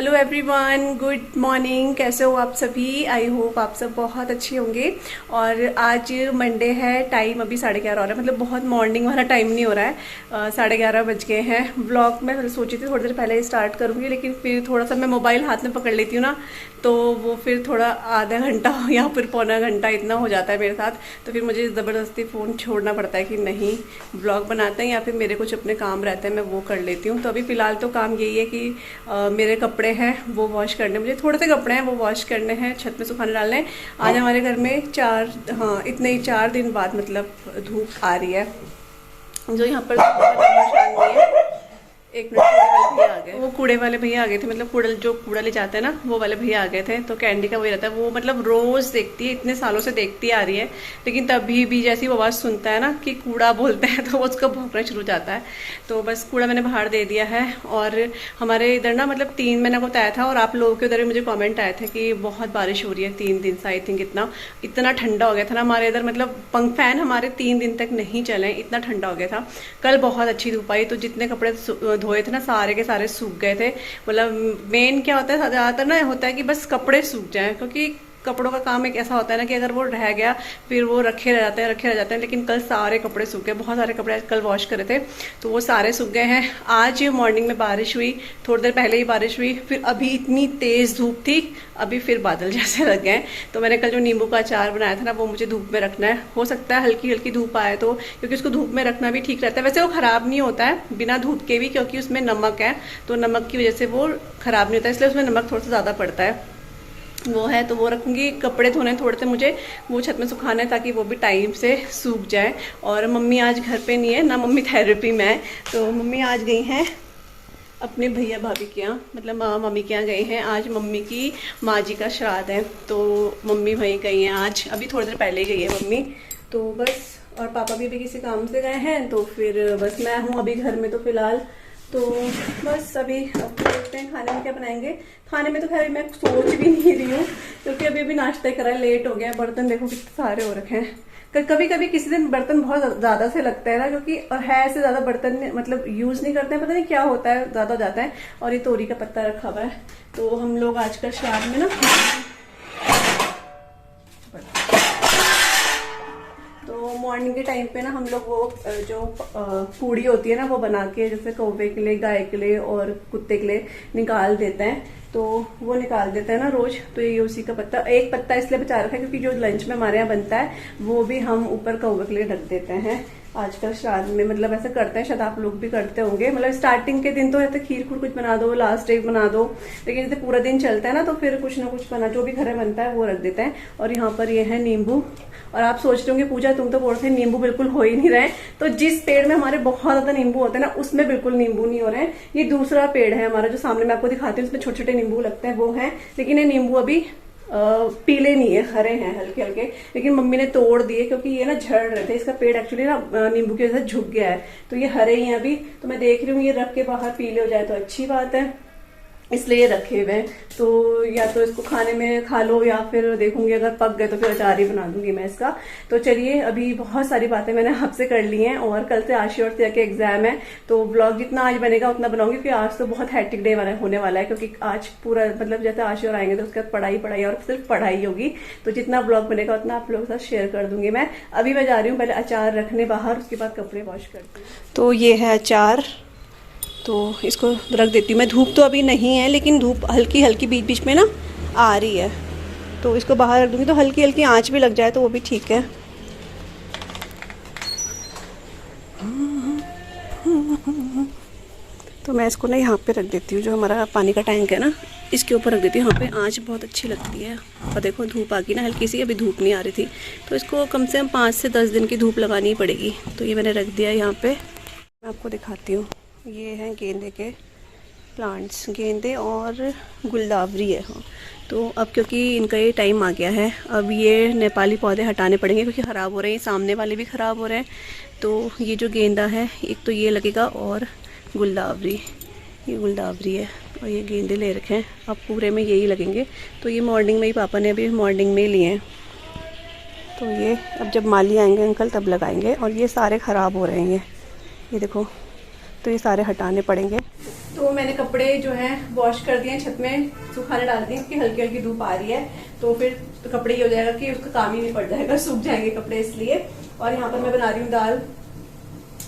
Hello everyone, good morning. कैसे हो आप सभी? आई होप आप सब बहुत अच्छे होंगे। और आज मंडे है, टाइम अभी 11:30 हो रहा है, मतलब बहुत मॉर्निंग वाला टाइम नहीं हो रहा है। 11:30 बज गए हैं। व्लॉग मैं सोची थी थोड़ी देर पहले ही स्टार्ट करूँगी, लेकिन फिर थोड़ा सा मैं मोबाइल हाथ में पकड़ लेती हूँ ना, तो वो फिर थोड़ा आधा घंटा या फिर पौना घंटा इतना हो जाता है मेरे साथ। तो फिर मुझे ज़बरदस्ती फ़ोन छोड़ना पड़ता है कि नहीं, व्लॉग बनाते हैं या फिर मेरे कुछ अपने काम रहते हैं, मैं वो कर लेती हूँ। तो अभी फ़िलहाल तो काम यही है कि मेरे कपड़े हैं वो वॉश करने, मुझे थोड़े से कपड़े हैं वो वॉश करने हैं, छत में सुखाने डालने हैं। आज हमारे घर में इतने ही 4 दिन बाद मतलब धूप आ रही है। जो यहाँ पर निशान नहीं है। एक मिनट, कूड़े वाले भैया आ गए। वो कूड़े वाले भैया आ गए थे, मतलब कूड़ा ले जाते हैं ना, वो वाले भैया आ गए थे। तो कैंडी का वही रहता है, वो मतलब रोज देखती है, इतने सालों से देखती आ रही है, लेकिन तभी भी जैसी वो आवाज़ सुनता है ना कि कूड़ा बोलते हैं तो वो उसका भौंकना शुरू हो जाता है। तो बस कूड़ा मैंने बाहर दे दिया है। और हमारे इधर ना मतलब 3 महीना को तय था, और आप लोगों के उधर मुझे कॉमेंट आए थे कि बहुत बारिश हो रही है 3 दिन से। आई थिंक इतना ठंडा हो गया था ना हमारे इधर, मतलब पंख फैन हमारे 3 दिन तक नहीं चले, इतना ठंडा हो गया था। कल बहुत अच्छी धूप आई, तो जितने कपड़े धोए थे ना सारे के सारे सूख गए थे। मतलब मेन क्या होता है, ज़्यादातर ना होता है कि बस कपड़े सूख जाएं, क्योंकि कपड़ों का काम एक ऐसा होता है ना कि अगर वो रह गया फिर वो रखे रह जाते हैं। लेकिन कल सारे कपड़े सूख गए, बहुत सारे कपड़े कल वॉश करे थे तो वो सारे सूख गए हैं। आज मॉर्निंग में बारिश हुई, थोड़ी देर पहले ही बारिश हुई, फिर अभी इतनी तेज धूप थी, अभी फिर बादल जैसे लग गए। तो मैंने कल जो नींबू का अचार बनाया था ना, वो मुझे धूप में रखना है। हो सकता है हल्की हल्की धूप आए तो, क्योंकि उसको धूप में रखना भी ठीक रहता है। वैसे वो खराब नहीं होता है बिना धूप के भी, क्योंकि उसमें नमक है, तो नमक की वजह से वो खराब नहीं होता, इसलिए उसमें नमक थोड़ा सा ज़्यादा पड़ता है। वो है तो वो रखूंगी। कपड़े धोने थोड़े से मुझे वो छत में सुखाना है, ताकि वो भी टाइम से सूख जाए। और मम्मी आज घर पे नहीं है ना, मम्मी थेरेपी में है। तो मम्मी आज गई हैं अपने भैया भाभी के यहाँ, मतलब मामा मम्मी के यहाँ गए हैं। आज मम्मी की माँ जी का श्राद्ध है, तो मम्मी वहीं गई हैं आज, अभी थोड़ी देर पहले गई है मम्मी। तो बस, और पापा भी अभी किसी काम से गए हैं, तो फिर बस मैं हूँ अभी घर में तो फिलहाल। तो बस अभी अब देखते हैं खाने में क्या बनाएंगे। खाने में तो खैर मैं सोच भी नहीं रही हूँ, क्योंकि अभी नाश्ता करा है, लेट हो गया। बर्तन देखो कितने सारे हो रखे हैं। कभी कभी किसी दिन बर्तन बहुत ज्यादा से लगता है ना, क्योंकि और है ऐसे ज्यादा बर्तन मतलब यूज नहीं करते हैं, पता नहीं क्या होता है, ज्यादा हो जाता है। और ये तोरी का पत्ता रखा हुआ है, तो हम लोग आजकल श्राद्ध में ना, तो मॉर्निंग के टाइम पे ना हम लोग वो जो पूड़ी होती है ना, वो बना के जैसे कौवे के लिए, गाय के लिए और कुत्ते के लिए निकाल देते हैं। तो वो निकाल देते हैं ना रोज, तो ये उसी का पत्ता, एक पत्ता इसलिए बचा रखा है क्योंकि जो लंच में हमारे यहाँ बनता है वो भी हम ऊपर कौवे के लिए ढक देते हैं। आजकल श्राद्ध में मतलब ऐसा करते हैं, शायद आप लोग भी करते होंगे। मतलब स्टार्टिंग के दिन तो ऐसे खीर खुर कुछ बना दो, लास्ट डे बना दो, लेकिन जैसे पूरा दिन चलता है ना, तो फिर कुछ ना कुछ बना, जो भी घर में बनता है वो रख देते हैं। और यहाँ पर ये है नींबू। और आप सोच रहे होंगे पूजा तुम तो बोल रहे थे नींबू बिल्कुल हो ही नहीं रहे, तो जिस पेड़ में हमारे बहुत ज्यादा नींबू होते हैं ना, उसमें बिल्कुल नींबू नहीं हो रहे हैं। ये दूसरा पेड़ है हमारा जो सामने मैं आपको दिखाती हूँ, उसमें छोटे छोटे नींबू लगते हैं, वो है। लेकिन ये नींबू अभी पीले नहीं है, हरे हैं हल्के हल्के। लेकिन मम्मी ने तोड़ दिए क्योंकि ये ना झड़ रहे थे, इसका पेड़ एक्चुअली ना नींबू की वजह से झुक गया है, तो ये हरे ही हैं अभी। तो मैं देख रही हूँ ये रख के बाहर पीले हो जाए तो अच्छी बात है, इसलिए ये रखे हुए हैं। तो या तो इसको खाने में खा लो, या फिर देखूंगी अगर पक गए तो फिर अचार ही बना दूंगी मैं इसका। तो चलिए, अभी बहुत सारी बातें मैंने आपसे कर ली हैं, और कल से आशी और सिया के एग्जाम है, तो ब्लॉग जितना आज बनेगा उतना बनाऊंगी, क्योंकि आज तो बहुत हैट्रिक डे होने वाला है। क्योंकि आज पूरा मतलब जैसे आशी और आएंगे तो उसके बाद पढ़ाई और सिर्फ पढ़ाई होगी। तो जितना ब्लॉग बनेगा उतना आप लोगों के साथ शेयर कर दूंगी मैं। अभी मैं जा रही हूँ पहले अचार रखने बाहर, उसके बाद कपड़े वॉश करती हूँ। तो ये है अचार, तो इसको रख देती हूँ मैं। धूप तो अभी नहीं है, लेकिन धूप हल्की हल्की बीच बीच में ना आ रही है, तो इसको बाहर रख दूँगी, तो हल्की हल्की आंच भी लग जाए तो वो भी ठीक है। तो मैं इसको ना यहाँ पे रख देती हूँ, जो हमारा पानी का टैंक है ना, इसके ऊपर रख देती हूँ। यहाँ पे आंच बहुत अच्छी लगती है। और देखो धूप आ गई ना हल्की सी, अभी धूप नहीं आ रही थी, तो इसको कम से कम 5 से 10 दिन की धूप लगानी पड़ेगी। तो ये मैंने रख दिया यहाँ पे। मैं आपको दिखाती हूँ, ये हैं गेंदे के प्लांट्स, गेंदे और गुलदावरी है। हाँ, तो अब क्योंकि इनका ये टाइम आ गया है, अब ये नेपाली पौधे हटाने पड़ेंगे क्योंकि ख़राब हो रहे हैं, सामने वाले भी ख़राब हो रहे हैं। तो ये जो गेंदा है एक तो ये लगेगा, और गुलदावरी, ये गुलदावरी है, और ये गेंदे ले रखे हैं, अब पूरे में यही लगेंगे। तो ये मॉर्निंग में ही पापा ने अभी मॉर्निंग में लिए हैं, तो ये अब जब माली आएंगे अंकल तब लगाएंगे। और ये सारे ख़राब हो रहे हैं, ये देखो, तो ये सारे हटाने पड़ेंगे। तो तो मैंने कपड़े जो है वॉश कर दिए, छत में सुखाने डाल दिए क्योंकि हल्की हल्की धूप आ रही है, तो फिर तो कपड़े ये हो जाएगा कि उसका काम ही नहीं पड़ जाएगा, सूख जाएंगे कपड़े इसलिए। और यहाँ पर मैं बना रही हूँ दाल,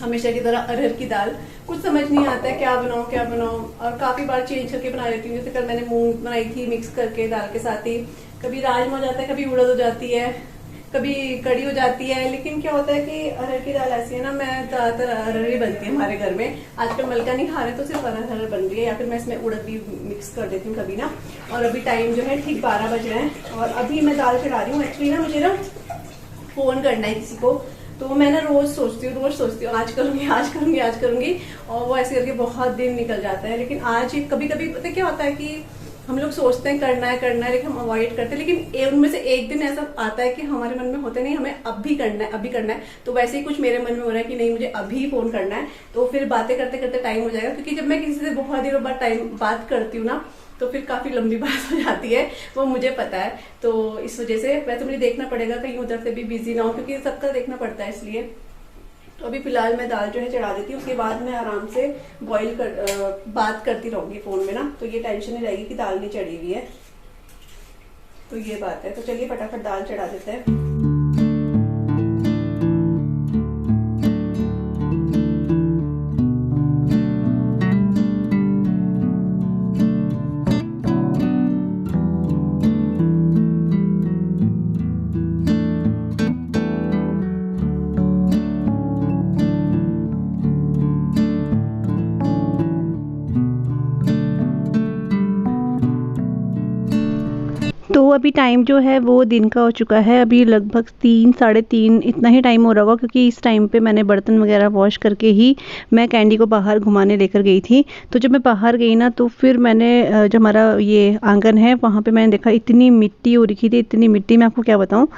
हमेशा की तरह अरहर की दाल। कुछ समझ नहीं आता है क्या बनाऊं, और काफी बार चेंज करके बना लेती हूँ। जैसे कल मैंने मूंग बनाई थी मिक्स करके दाल के साथ ही, कभी राजमा हो जाता है, कभी उड़द हो जाती है, कभी कड़ी हो जाती है। लेकिन क्या होता है कि अरहर की दाल ऐसी है ना, मैं ज्यादातर अरहर ही बनती है हमारे घर में। आजकल मलका नहीं खा रहे तो सिर्फ अरहर बन रही है, या फिर मैं इसमें उड़द भी मिक्स कर देती हूँ कभी ना। और अभी टाइम जो है ठीक 12 बज रहे हैं और अभी मैं दाल चढ़ा रही हूँ। एक्चुअली ना मुझे ना फोन करना है किसी को, तो मैं ना रोज सोचती हूँ आज करूंगी, और वो ऐसे करके बहुत दिन निकल जाता है। लेकिन आज कभी कभी पता क्या होता है कि हम लोग सोचते हैं करना है लेकिन हम अवॉइड करते हैं। लेकिन उनमें से एक दिन ऐसा आता है कि हमारे मन में होता नहीं हमें अभी करना है। तो वैसे ही कुछ मेरे मन में हो रहा है कि नहीं मुझे अभी फोन करना है, तो फिर बातें करते करते टाइम हो जाएगा। क्योंकि जब मैं किसी से बहुत देर बाद टाइम बात करती हूँ ना, तो फिर काफी लंबी बात हो जाती है, वो मुझे पता है। तो इस वजह से वैसे मुझे देखना पड़ेगा कहीं उधर से भी बिजी ना हो, क्योंकि सबका देखना पड़ता है इसलिए। तो अभी फिलहाल मैं दाल जो है चढ़ा देती हूँ, उसके बाद मैं आराम से बात करती रहूंगी फोन में ना, तो ये टेंशन नहीं रहेगी कि दाल नहीं चढ़ी हुई है। तो ये बात है। तो चलिए फटाफट दाल चढ़ा देते हैं। तो अभी टाइम जो है वो दिन का हो चुका है। अभी लगभग 3 साढ़े 3 इतना ही टाइम हो रहा होगा, क्योंकि इस टाइम पे मैंने बर्तन वगैरह वॉश करके ही मैं कैंडी को बाहर घुमाने लेकर गई थी। तो जब मैं बाहर गई ना, तो फिर मैंने जो हमारा ये आंगन है वहाँ पे मैंने देखा इतनी मिट्टी हो रखी थी, इतनी मिट्टी मैं आपको क्या बताऊँ।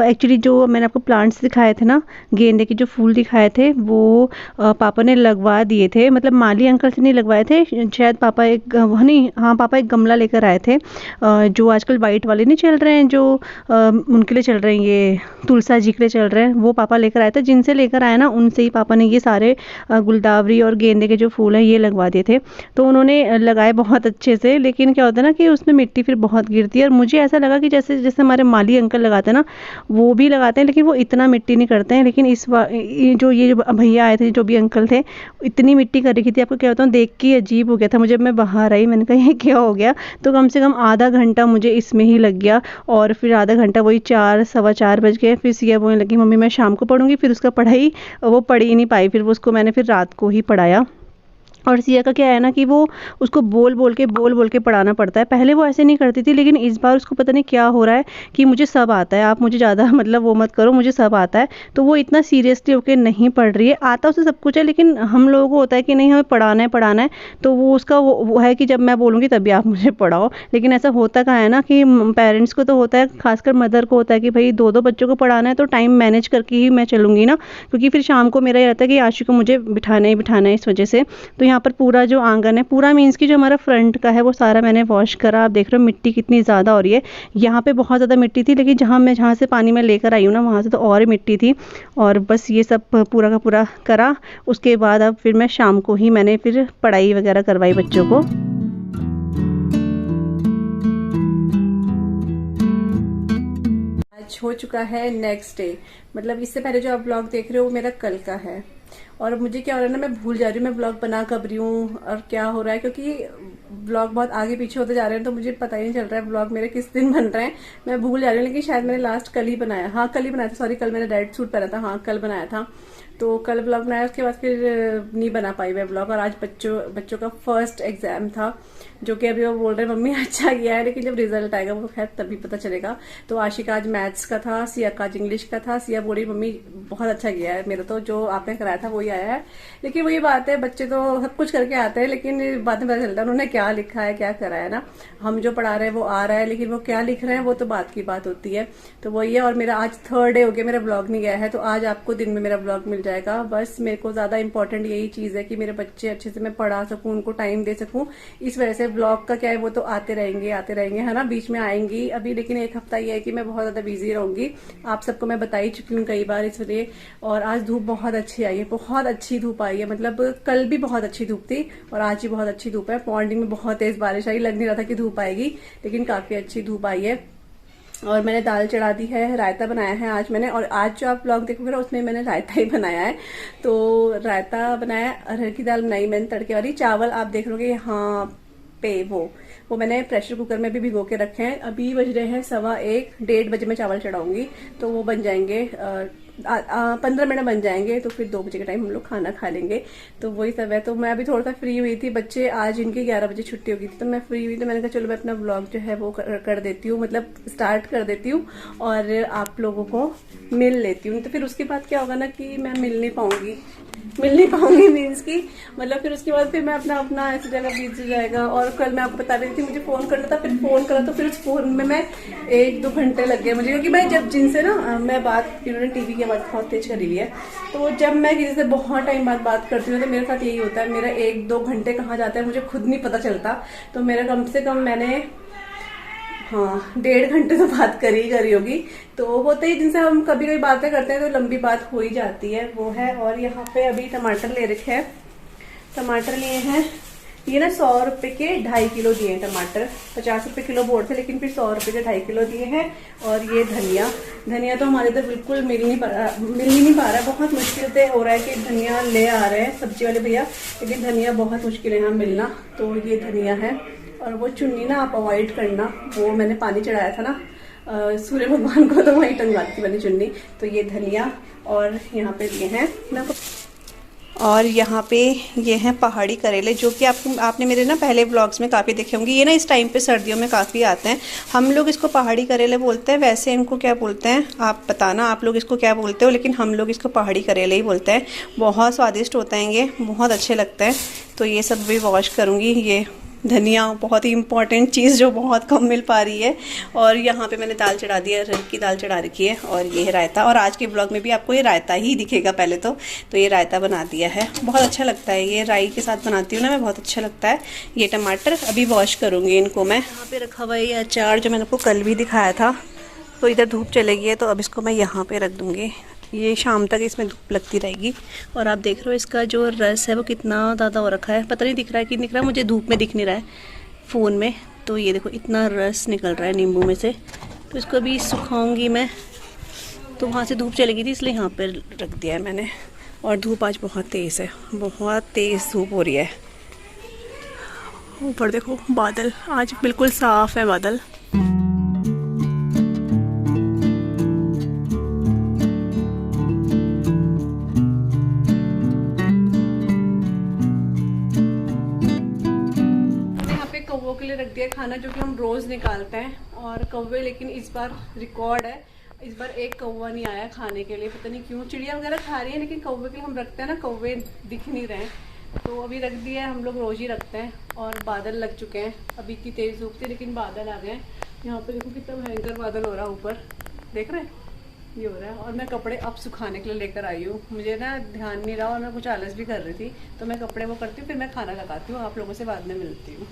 एक्चुअली जो मैंने आपको प्लांट्स दिखाए थे ना, गेंदे के जो फूल दिखाए थे, वो पापा ने लगवा दिए थे। मतलब माली अंकल से नहीं लगवाए थे शायद, पापा पापा एक गमला लेकर आए थे, जो आजकल वाइट वाले नहीं चल रहे हैं, जो उनके लिए चल रहे हैं, ये तुलसा जी के लिए चल रहे हैं, वो पापा लेकर आए थे। जिनसे लेकर आए ना, उनसे ही पापा ने ये सारे गुलदावरी और गेंदे के जो फूल हैं ये लगवा दिए थे। तो उन्होंने लगाए बहुत अच्छे से, लेकिन क्या होता है ना कि उसमें मिट्टी फिर बहुत गिरती है। और मुझे ऐसा लगा कि जैसे जैसे हमारे माली अंकल लगाते हैं ना, वो भी लगाते हैं, लेकिन वो इतना मिट्टी नहीं करते हैं। लेकिन इस बार ये जो भैया आए थे, जो भी अंकल थे, इतनी मिट्टी कर रखी थी, आपको क्या बताऊँ, देख के अजीब हो गया था मुझे। मैं बाहर आई, मैंने कहा ये क्या हो गया। तो कम से कम आधा घंटा मुझे इसमें ही लग गया, और फिर आधा घंटा वही 4 सवा 4 बज गए। फिर सिया बोलने लगी मम्मी मैं शाम को पढ़ूंगी। फिर उसका पढ़ाई वो पढ़ ही नहीं पाई, फिर वो उसको मैंने फिर रात को ही पढ़ाया। और सिया का क्या है ना कि वो उसको बोल बोल के पढ़ाना पड़ता है। पहले वो ऐसे नहीं करती थी, लेकिन इस बार उसको पता नहीं क्या हो रहा है कि मुझे सब आता है, आप मुझे ज़्यादा मतलब वो मत करो, मुझे सब आता है। तो वो इतना सीरियसली होकर नहीं पढ़ रही है। आता उसे सब कुछ है, लेकिन हम लोगों को होता है कि नहीं हमें पढ़ाना है। तो वो उसका वो है कि जब मैं बोलूँगी तभी आप मुझे पढ़ाओ। लेकिन ऐसा होता कहाँ है ना कि पेरेंट्स को तो होता है, खासकर मदर को होता है कि भाई 2-2 बच्चों को पढ़ाना है, तो टाइम मैनेज करके ही मैं चलूँगी ना। क्योंकि फिर शाम को मेरा ये रहता है कि आशु को मुझे बिठाना है इस वजह से। तो यहाँ पर पूरा जो आंगन है, पूरा मीन्स की जो हमारा फ्रंट का है, वो सारा मैंने वॉश करा। आप देख रहे हो मिट्टी कितनी ज़्यादा हो रही है। यहाँ पे बहुत ज़्यादा मिट्टी थी, लेकिन जहाँ से पानी मैं लेकर आई हूँ ना, वहाँ से तो और मिट्टी थी। और बस ये सब पूरा का पूरा करा। उसके बाद अब फिर मैं शाम को ही मैंने फिर पढ़ाई वगैरह करवाई बच्चों को। आज हो चुका है नेक्स्ट डे, मतलब इससे पहले जो आप ब्लॉग देख रहे हो वो मेरा कल का है। और मुझे क्या हो रहा है ना, मैं भूल जा रही हूँ मैं ब्लॉग बना कब रही हूँ और क्या हो रहा है, क्योंकि ब्लॉग बहुत आगे पीछे होते जा रहे हैं, तो मुझे पता ही नहीं चल रहा है ब्लॉग मेरे किस दिन बन रहे हैं। मैं भूल जा रही हूँ, लेकिन शायद मैंने लास्ट कल ही बनाया, हाँ कल ही बनाया था, सॉरी कल मैंने रेड सूट पहना था, हाँ कल बनाया था। तो कल ब्लॉग बनाया, उसके बाद फिर नहीं बना पाई मैं ब्लॉग। और आज बच्चों का फर्स्ट एग्जाम था, जो कि अभी वो बोल रहे हैं मम्मी अच्छा किया है, लेकिन जब रिजल्ट आएगा वो खैर तभी पता चलेगा। तो आशिका आज मैथ्स का था, सिया का आज इंग्लिश का था। सिया बोली मम्मी बहुत अच्छा किया है, मेरा तो जो आपने कराया था वही आया है। लेकिन वही बात है, बच्चे तो सब कुछ करके आते हैं, लेकिन बाद में पता चलता है उन्होंने क्या लिखा है क्या करा है ना। हम जो पढ़ा रहे हैं वो आ रहा है, लेकिन वो क्या लिख रहे हैं वो तो बात की बात होती है। तो वही है। और मेरा आज 3rd डे हो गया, मेरा ब्लॉग नहीं गया है, तो आज आपको दिन में मेरा ब्लॉग मिल जाएगा। बस मेरे को ज्यादा इंपॉर्टेंट यही चीज है कि मेरे बच्चे अच्छे से मैं पढ़ा सकूं, उनको टाइम दे सकूं। इस वजह से व्लॉग का क्या है, वो तो आते रहेंगे है ना, बीच में आएंगी अभी। लेकिन एक हफ्ता ये है कि मैं बहुत ज्यादा बिजी रहूंगी, आप सबको मैं बता ही चुकी हूँ कई बार इसलिए। और आज धूप बहुत अच्छी आई है, बहुत अच्छी धूप आई है, मतलब कल भी बहुत अच्छी धूप थी और आज भी बहुत अच्छी धूप है। मॉर्निंग में बहुत तेज बारिश आई, लग नहीं रहा था कि धूप आएगी, लेकिन काफी अच्छी धूप आई है। और मैंने दाल चढ़ा दी है, रायता बनाया है आज मैंने, और आज जो आप व्लॉग देखोगे ना उसमें मैंने रायता ही बनाया है। तो रायता बनाया, अरहर की दाल बनाई मैंने तड़के वाली। चावल आप देख लोगे यहाँ पे, वो मैंने प्रेशर कुकर में भी भिगो के रखे हैं। अभी बज रहे हैं 1:15, 1:30 बजे मैं चावल चढ़ाऊंगी, तो वो बन जाएंगे 15 मिनट बन जाएंगे, तो फिर 2 बजे के टाइम हम लोग खाना खा लेंगे। तो वही सब है। तो मैं अभी थोड़ा सा फ्री हुई थी, बच्चे आज इनकी 11 बजे छुट्टी होगी थी, तो मैं फ्री हुई, तो मैंने कहा चलो मैं अपना व्लॉग जो है वो कर देती हूँ, मतलब स्टार्ट कर देती हूँ और आप लोगों को मिल लेती हूँ। तो फिर उसके बाद क्या होगा ना कि मैं मिल नहीं पाऊंगी मीन्स की, मतलब फिर उसके बाद फिर मैं अपना ऐसी जगह बीत जाएगा। और कल मैं आपको बता रही थी मुझे फोन करना था, फिर फोन करा तो फिर उस फोन में मैं 1-2 घंटे लग गए मुझे, क्योंकि मैं जब जिनसे ना मैं बात, इन्होंने टीवी की आवाज बहुत तेज करी हुई है, तो जब मैं किसी से बहुत टाइम बाद बात करती हूँ तो मेरे साथ यही होता है, मेरा 1-2 घंटे कहाँ जाता है मुझे खुद नहीं पता चलता। तो मेरा कम से कम मैंने 1.5 घंटे तो बात करी होगी। तो होते ही जिनसे हम कभी कभी बातें करते हैं तो लंबी बात हो ही जाती है, वो है। और यहाँ पे अभी टमाटर ले रखे हैं, टमाटर लिए हैं ये ना 100 रुपए के 2.5 किलो दिए हैं टमाटर। 50 रुपए किलो बोल थे, लेकिन फिर 100 रुपए के 2.5 किलो दिए हैं। और ये धनिया तो हमारे इधर बिल्कुल मिल ही नहीं पा रहा है, बहुत मुश्किल से हो रहा है कि धनिया ले आ रहे हैं सब्जी वाले भैया, लेकिन धनिया बहुत मुश्किल है यहाँ मिलना। तो ये धनिया है। और वो चुन्नी ना आप अवॉइड करना, वो मैंने पानी चढ़ाया था ना सूर्य भगवान को, तो वहीं टंगा दी मैंने चुन्नी। तो ये धनिया, और यहाँ पे ये हैं ना, और यहाँ पे ये हैं पहाड़ी करेले, जो कि आपने मेरे ना पहले व्लॉग्स में काफ़ी देखे होंगे। ये ना इस टाइम पे सर्दियों में काफ़ी आते हैं। हम लोग इसको पहाड़ी करेले बोलते हैं, वैसे इनको क्या बोलते हैं आप बताना, आप लोग इसको क्या बोलते हो, लेकिन हम लोग इसको पहाड़ी करेले ही बोलते हैं। बहुत स्वादिष्ट होते हैं ये, बहुत अच्छे लगते हैं। तो ये सब भी वॉश करूँगी। ये धनिया बहुत ही इंपॉर्टेंट चीज़ जो बहुत कम मिल पा रही है। और यहाँ पे मैंने दाल चढ़ा दी है, अरहर की दाल चढ़ा रखी है। और ये है रायता, और आज के ब्लॉग में भी आपको ये रायता ही दिखेगा पहले तो ये रायता बना दिया है, बहुत अच्छा लगता है। ये राई के साथ बनाती हूँ ना मैं, बहुत अच्छा लगता है। ये टमाटर अभी वॉश करूँगी इनको मैं। यहाँ पे रखा हुआ है ये अचार जो मैंने आपको कल भी दिखाया था। तो इधर धूप चले गई है, तो अब इसको मैं यहाँ पे रख दूँगी, ये शाम तक इसमें धूप लगती रहेगी। और आप देख रहे हो इसका जो रस है वो कितना ज़्यादा हो रखा है, पता नहीं दिख रहा है कि दिख रहा है, मुझे धूप में दिख नहीं रहा है फ़ोन में। तो ये देखो इतना रस निकल रहा है नींबू में से। तो इसको भी सुखाऊंगी मैं, तो वहाँ से धूप चली गई थी इसलिए यहाँ पर रख दिया है मैंने। और धूप आज बहुत तेज़ है, बहुत तेज़ धूप हो रही है। ऊपर देखो बादल, आज बिल्कुल साफ़ है बादल। कौवों के लिए रख दिया खाना, जो कि हम रोज निकालते हैं। और कौवे, लेकिन इस बार रिकॉर्ड है, इस बार एक कौवा नहीं आया खाने के लिए, पता नहीं क्यों। चिड़िया वगैरह खा रही है, लेकिन कौवे के लिए हम रखते हैं ना, कौवे दिख नहीं रहे हैं। तो अभी रख दिया है, हम लोग रोज ही रखते हैं। और बादल लग चुके हैं, अभी इतनी तेज धूप थी लेकिन बादल आ गए। यहाँ पे देखो कितना भयंकर बादल हो रहा है, ऊपर देख रहे हैं ये हो रहा है। और मैं कपड़े अब सुखाने के लिए लेकर आई हूँ, मुझे ना ध्यान नहीं रहा और मैं कुछ आलस भी कर रही थी। तो मैं कपड़े वो करती हूँ, फिर मैं खाना लगाती हूँ, आप लोगों से बाद में मिलती हूँ।